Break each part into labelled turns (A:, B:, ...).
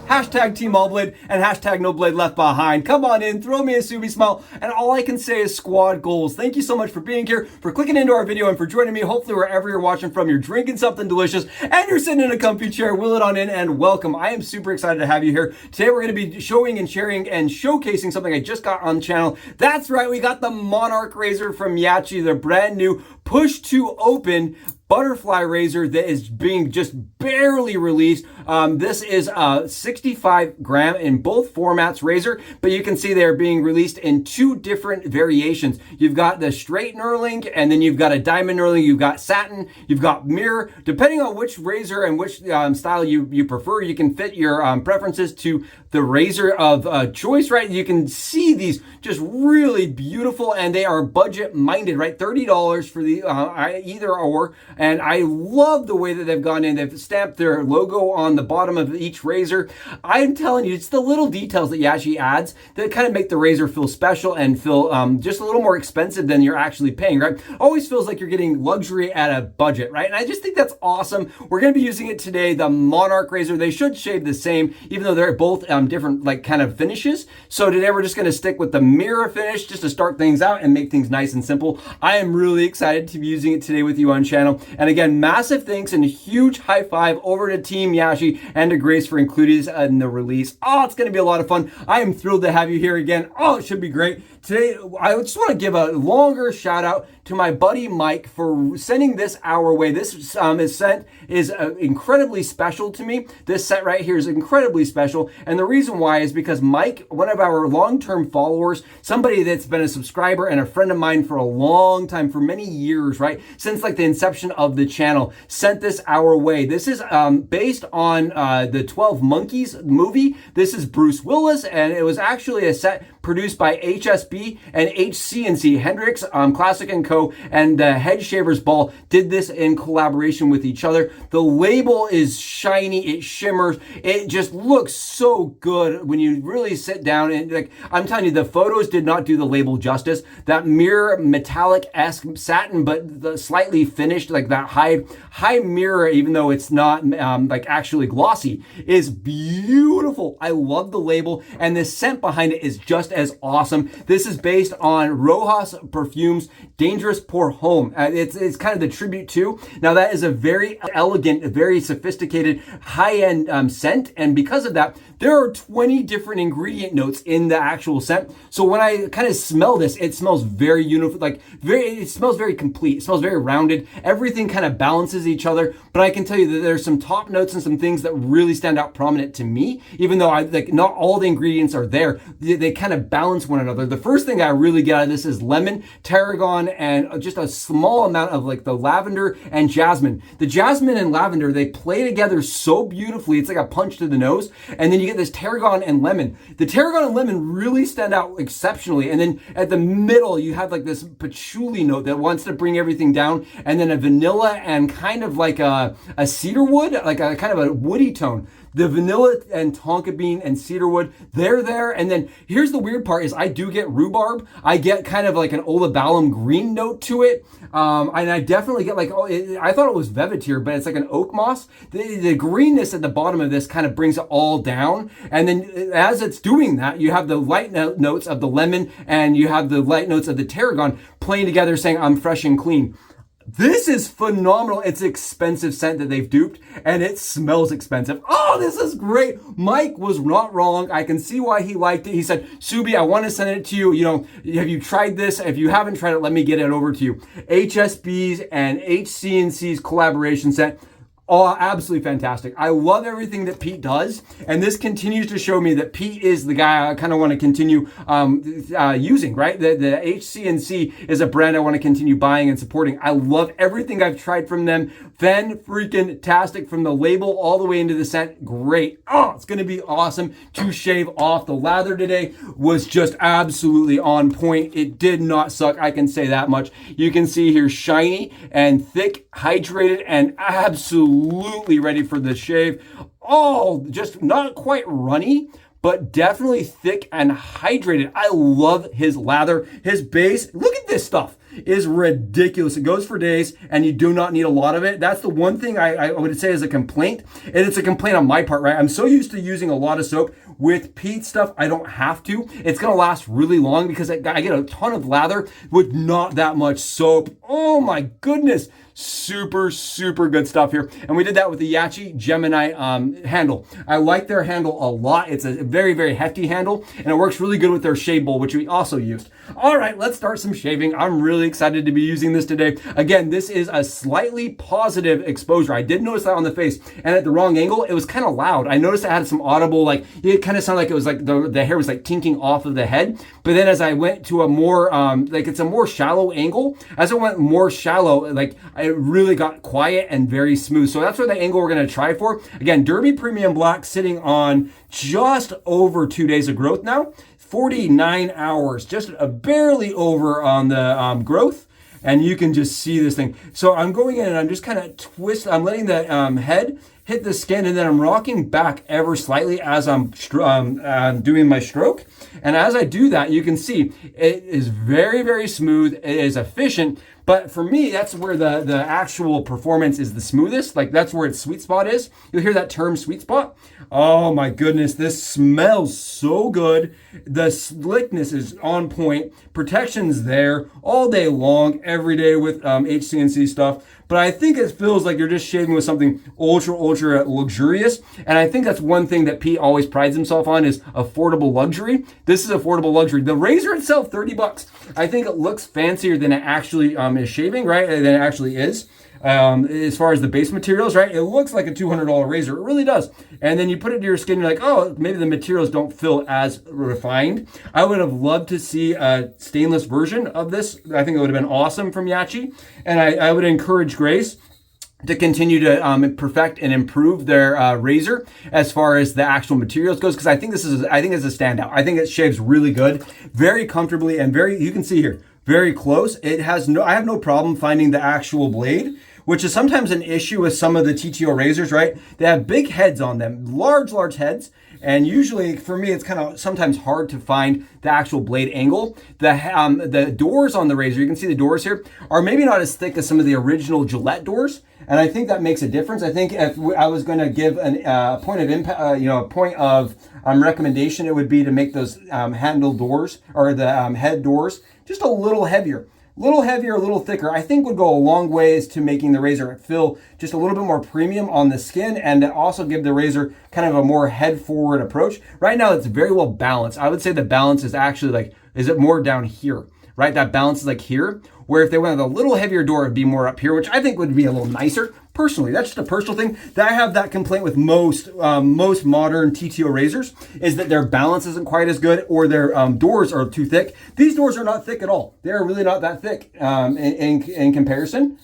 A: Hashtag Team All Blade and hashtag No Blade Left Behind. Come on in, throw me a Subie smile, and all I can say is squad goals. Thank you so much for being here, for clicking into our video, and for joining me. Hopefully wherever you're watching from, you're drinking something delicious and you're sitting in a comfy chair. Wheel it on in and welcome. I am super excited to have you here. Today we're going to be showing and sharing and showcasing something I just got on the channel. That's right, we got the Monarch razor from YAQI, the brand new push to open butterfly razor that is being just barely released. This is a 65 gram in both formats razor, but you can see they're being released in two different variations. You've got the straight knurling, and then you've got a diamond knurling, you've got satin, you've got mirror. Depending on which razor and which style you prefer, you can fit your preferences to the razor of choice, right? You can see these just really beautiful, and they are budget minded, right? $30 for the either or. And I love the way that they've gone in. They've stamped their logo on the bottom of each razor. I'm telling you, it's the little details that YAQI adds that kind of make the razor feel special and feel just a little more expensive than you're actually paying, right? Always feels like you're getting luxury at a budget, right? And I just think that's awesome. We're going to be using it today, the Monarch razor. They should shade the same, even though they're both different like kind of finishes. So today we're just going to stick with the mirror finish just to start things out and make things nice and simple. I am really excited to be using it today with you on channel. And again, massive thanks and huge high five over to Team YAQI and to Grace for including us in the release. Oh, it's going to be a lot of fun. I am thrilled to have you here again. Oh, it should be great. Today, I just want to give a longer shout out to my buddy Mike for sending this our way. This is incredibly special to me. This set right here is incredibly special. And the reason why is because Mike, one of our long-term followers, somebody that's been a subscriber and a friend of mine for a long time, for many years, right? Since like the inception of the channel, sent this our way. This is based on the 12 Monkeys movie. This is Bruce Willis, and it was actually a set produced by HSB and HC&C Hendrix, Classic & Co. and the Head Shavers Ball did this in collaboration with each other. The label is shiny, it shimmers, it just looks so good when you really sit down and like, I'm telling you, the photos did not do the label justice. That mirror metallic-esque satin, but the slightly finished, like that high mirror, even though it's not like actually glossy, is beautiful. I love the label, and the scent behind it is just as awesome. This is based on Rojas Perfume's Dangerous Pour Homme. It's kind of the tribute to. Now that is a very elegant, very sophisticated, high-end scent, and because of that, there are 20 different ingredient notes in the actual scent. So when I kind of smell this, it smells very uniform, like it smells very complete. It smells very rounded. Everything kind of balances each other. But I can tell you that there's some top notes and some things that really stand out prominent to me, even though not all the ingredients are there. They kind of balance one another. The first thing I really get out of this is lemon, tarragon, and just a small amount of like the lavender and jasmine. The jasmine and lavender, they play together so beautifully. It's like a punch to the nose. And then you get this tarragon and lemon. The tarragon and lemon really stand out exceptionally. And then at the middle, you have like this patchouli note that wants to bring everything down. And then a vanilla and kind of like a cedar wood, like a kind of a woody tone. The vanilla and tonka bean and cedarwood, they're there. And then here's the weird part is I do get rhubarb. I get kind of like an olibalum green note to it. And I definitely get like, I thought it was velvetier, but it's like an oak moss. The greenness at the bottom of this kind of brings it all down. And then as it's doing that, you have the light notes of the lemon and you have the light notes of the tarragon playing together saying, I'm fresh and clean. This is phenomenal. It's an expensive scent that they've duped, and it smells expensive. Oh, this is great. Mike was not wrong. I can see why he liked it. He said, Subie, I want to send it to you. You know, have you tried this? If you haven't tried it, let me get it over to you. HSB's and HC&C's collaboration scent. Oh, absolutely fantastic. I love everything that Pete does. And this continues to show me that Pete is the guy I kind of want to continue using, right? The HC&C is a brand I want to continue buying and supporting. I love everything I've tried from them. Fan-freaking-tastic, from the label all the way into the scent. Great. Oh, it's going to be awesome to shave off. The lather today was just absolutely on point. It did not suck. I can say that much. You can see here shiny and thick, hydrated, and absolutely ready for the shave. Oh, just not quite runny, but definitely thick and hydrated. I love his lather. His base, look at this stuff, is ridiculous. It goes for days and you do not need a lot of it. That's the one thing I would say is a complaint. And it's a complaint on my part, right? I'm so used to using a lot of soap. With Pete stuff, I don't have to. It's gonna last really long because I get a ton of lather with not that much soap. Oh my goodness. Super, super good stuff here. And we did that with the YAQI Gemini handle. I like their handle a lot. It's a very, very hefty handle, and it works really good with their shave bowl, which we also used. All right, let's start some shaving. I'm really excited to be using this today. Again, this is a slightly positive exposure. I did notice that on the face, and at the wrong angle, it was kind of loud. I noticed it had some audible, like, it kind of sounded like it was like the hair was like tinking off of the head. But then as I went to a more, like it's a more shallow angle, as I went more shallow, like it really got quiet and very smooth. So that's what the angle we're gonna try for. Again, Derby Premium Black sitting on just over 2 days of growth now, 49 hours, just barely over on the growth. And you can just see this thing. So I'm going in and I'm just kind of I'm letting the head hit the skin, and then I'm rocking back ever slightly as I'm doing my stroke. And as I do that, you can see it is very, very smooth. It is efficient. But for me, that's where the actual performance is the smoothest. Like that's where its sweet spot is. You'll hear that term sweet spot. Oh my goodness, this smells so good. The slickness is on point. Protection's there all day long, every day with HC&C stuff. But I think it feels like you're just shaving with something ultra, ultra luxurious. And I think that's one thing that Pete always prides himself on is affordable luxury. This is affordable luxury. The razor itself, $30. I think it looks fancier than it actually is shaving, right? Than it actually is. As far as the base materials, right? It looks like a $200 razor. It really does. And then you put it to your skin, you're like, oh, maybe the materials don't feel as refined. I would have loved to see a stainless version of this. I think it would have been awesome from YAQI. And I would encourage Grace to continue to perfect and improve their razor as far as the actual materials goes, because I think it's a standout. I think it shaves really good, very comfortably, and you can see here, very close. I have no problem finding the actual blade, which is sometimes an issue with some of the TTO razors, right? They have big heads on them, large heads. And usually for me, it's kind of sometimes hard to find the actual blade angle. The doors on the razor, you can see the doors here, are maybe not as thick as some of the original Gillette doors. And I think that makes a difference. I think if I was going to give a point of impact, a point of recommendation, it would be to make those handle doors or the head doors just a little heavier. A little thicker, I think would go a long ways to making the razor feel just a little bit more premium on the skin, and also give the razor kind of a more head forward approach. Right now it's very well balanced. I would say the balance is actually like, is it more down here, right? That balance is like here, where if they went with a little heavier door, it'd be more up here, which I think would be a little nicer. Personally, that's just a personal thing. That I have that complaint with most modern TTO razors, is that their balance isn't quite as good, or their doors are too thick. These doors are not thick at all. They're really not that thick in comparison.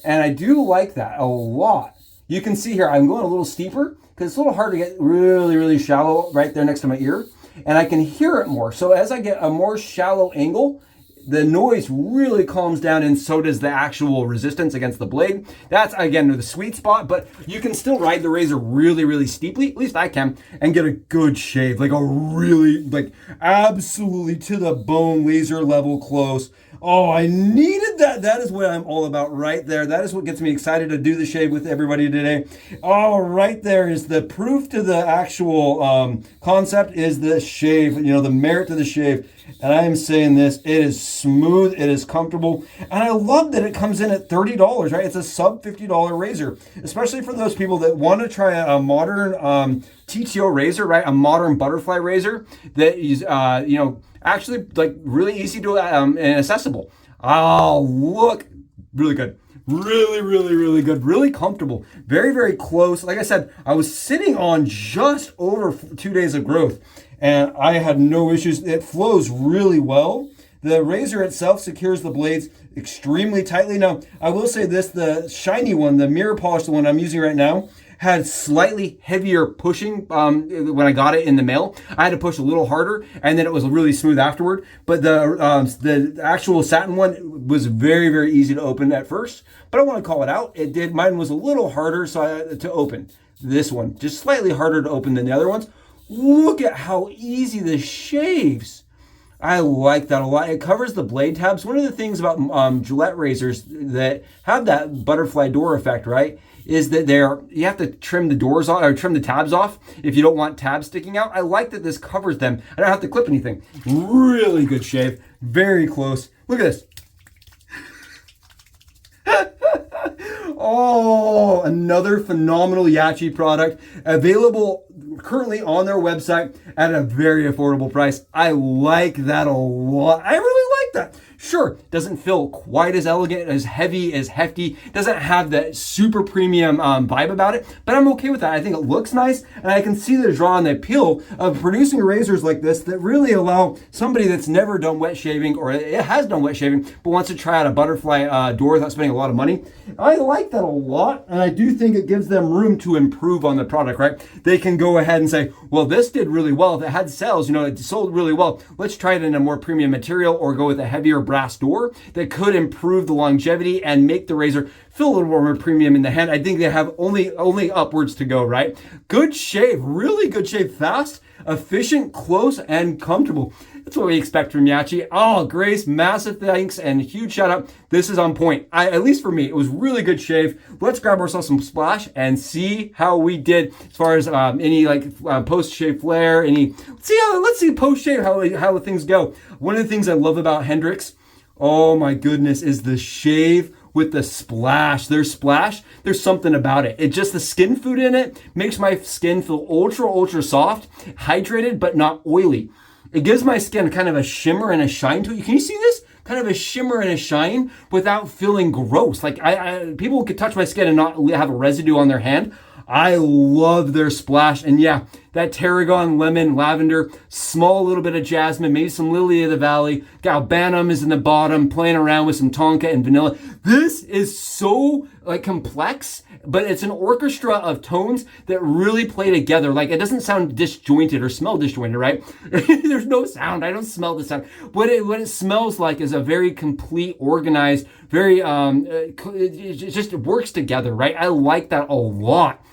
A: And I do like that a lot. You can see here, I'm going a little steeper because it's a little hard to get really, really shallow right there next to my ear. And I can hear it more. So as I get a more shallow angle, the noise really calms down, and so does the actual resistance against the blade. That's, again, the sweet spot, but you can still ride the razor really, really steeply, at least I can, and get a good shave, like a really, like, absolutely to the bone, laser level close. Oh, I needed that. That is what I'm all about right there. That is what gets me excited to do the shave with everybody today. Oh, right there is the proof to the actual concept is the shave, the merit to the shave. And I am saying this, it is smooth, it is comfortable, and I love that it comes in at $30, right? It's a sub $50 razor, especially for those people that want to try a modern TTO razor, right? A modern butterfly razor that is, actually like really easy to and accessible. Oh, look, really good. Really, really, really good. Really comfortable. Very, very close. Like I said, I was sitting on just over 2 days of growth and I had no issues. It flows really well. The razor itself secures the blades extremely tightly. Now, I will say this, the shiny one, the mirror polished one I'm using right now, had slightly heavier pushing when I got it in the mail. I had to push a little harder, and then it was really smooth afterward. But the actual satin one was very, very easy to open at first. But I want to call it out. It did. Mine was a little harder to open. This one, just slightly harder to open than the other ones. Look at how easy this shaves. I like that a lot. It covers the blade tabs. One of the things about Gillette razors that have that butterfly door effect, right, is that you have to trim the doors off or trim the tabs off if you don't want tabs sticking out. I like that this covers them. I don't have to clip anything. Really good shave. Very close. Look at this. Oh, another phenomenal YAQI product available currently on their website at a very affordable price. I like that a lot. I really like that. Sure, doesn't feel quite as elegant, as heavy, as hefty. Doesn't have that super premium vibe about it, but I'm okay with that. I think it looks nice, and I can see the draw and the appeal of producing razors like this that really allow somebody that's never done wet shaving, or it has done wet shaving, but wants to try out a butterfly door without spending a lot of money. I like that a lot, and I do think it gives them room to improve on the product, right? They can go ahead and say, well, this did really well. If it had sales, it sold really well. Let's try it in a more premium material or go with a heavier brass door that could improve the longevity and make the razor feel a little more premium in the hand. I think they have only upwards to go, right? Good shave, really good shave, fast, efficient, close, and comfortable. That's what we expect from YAQI. Oh, Grace, massive thanks and huge shout out. This is on point. At least for me, it was really good shave. Let's grab ourselves some splash and see how we did as far as any post-shave flare, let's see post-shave, how things go. One of the things I love about Hendrix, oh my goodness, is the shave with the splash. There's something about it. It just, the skin food in it makes my skin feel ultra soft, hydrated, but not oily. It gives my skin kind of a shimmer and a shine to it. Can you see this? Kind of a shimmer and a shine without feeling gross. Like people could touch my skin and not have a residue on their hand. I love their splash. And yeah, that tarragon, lemon, lavender, small little bit of jasmine, maybe some lily of the valley. Galbanum is in the bottom, playing around with some tonka and vanilla. This is so complex, but it's an orchestra of tones that really play together. It doesn't sound disjointed or smell disjointed, right? There's no sound. I don't smell the sound. What it smells like is a very complete, organized, very, it works together, right? I like that a lot.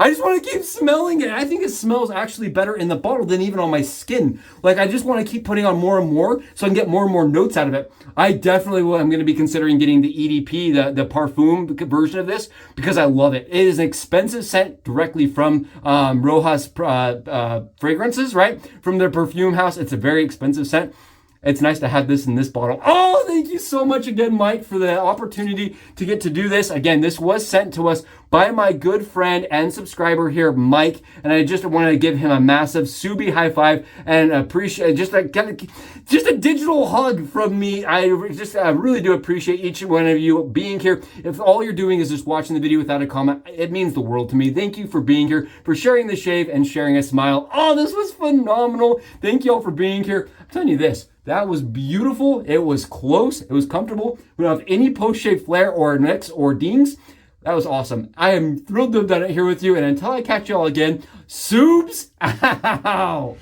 A: I just want to keep smelling it. I think it smells actually better in the bottle than even on my skin. I just want to keep putting on more and more so I can get more and more notes out of it. I definitely will. I'm going to be considering getting the EDP, the parfum version of this, because I love it. It is an expensive scent directly from Rojas fragrances, right? From their perfume house. It's a very expensive scent. It's nice to have this in this bottle. Oh, thank you so much again, Mike, for the opportunity to get to do this. Again, this was sent to us by my good friend and subscriber here, Mike. And I just wanted to give him a massive Subie high five and appreciate just a digital hug from me. I really do appreciate each one of you being here. If all you're doing is just watching the video without a comment, it means the world to me. Thank you for being here, for sharing the shave and sharing a smile. Oh, this was phenomenal. Thank you all for being here. I'm telling you this. That was beautiful. It was close. It was comfortable. We don't have any post-shave flare or nicks or dings. That was awesome. I am thrilled to have done it here with you. And until I catch you all again, Subes out.